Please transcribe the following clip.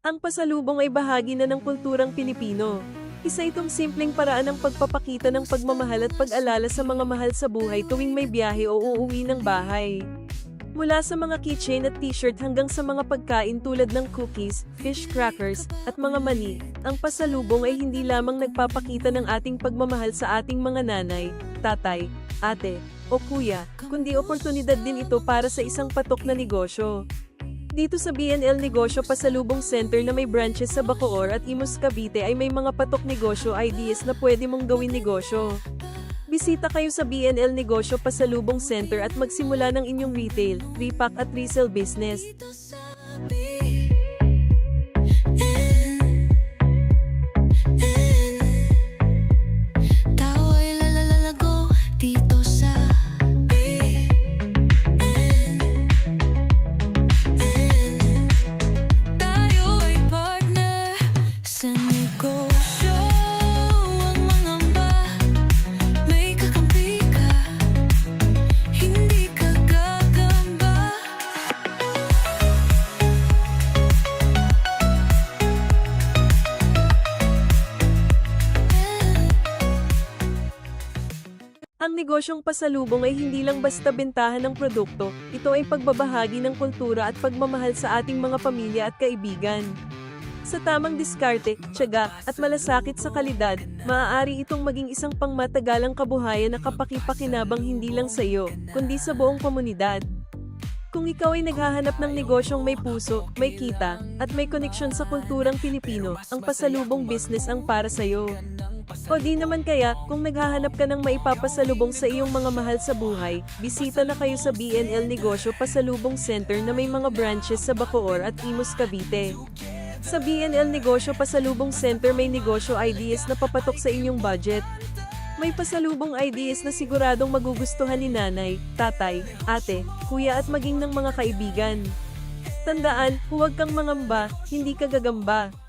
Ang pasalubong ay bahagi na ng kulturang Pilipino. Isa itong simpleng paraan ng pagpapakita ng pagmamahal at pag-alala sa mga mahal sa buhay tuwing may biyahe o uuwi ng bahay. Mula sa mga keychain at t-shirt hanggang sa mga pagkain tulad ng cookies, fish crackers, at mga mani, ang pasalubong ay hindi lamang nagpapakita ng ating pagmamahal sa ating mga nanay, tatay, ate, o kuya, kundi oportunidad din ito para sa isang patok na negosyo. Dito sa BNL Negosyo Pasalubong Center na may branches sa Bacoor at Imus Cavite ay may mga patok negosyo ideas na pwede mong gawin negosyo. Bisita kayo sa BNL Negosyo Pasalubong Center at magsimula ng inyong retail, repack at resale business. Ang negosyong pasalubong ay hindi lang basta bentahan ng produkto, ito ay pagbabahagi ng kultura at pagmamahal sa ating mga pamilya at kaibigan. Sa tamang diskarte, tiyaga, at malasakit sa kalidad, maaari itong maging isang pangmatagalang kabuhayan na kapakipakinabang hindi lang sa iyo, kundi sa buong komunidad. Kung ikaw ay naghahanap ng negosyong may puso, may kita, at may koneksyon sa kulturang Pilipino, ang pasalubong business ang para sa iyo. O di naman kaya, kung naghahanap ka ng maipapasalubong sa iyong mga mahal sa buhay, bisita na kayo sa BNL Negosyo Pasalubong Center na may mga branches sa Bacoor at Imus Cavite. Sa BNL Negosyo Pasalubong Center may negosyo ideas na papatok sa inyong budget. May pasalubong ideas na siguradong magugustuhan ni nanay, tatay, ate, kuya at maging ng mga kaibigan. Tandaan, huwag kang mangamba, hindi ka gagamba.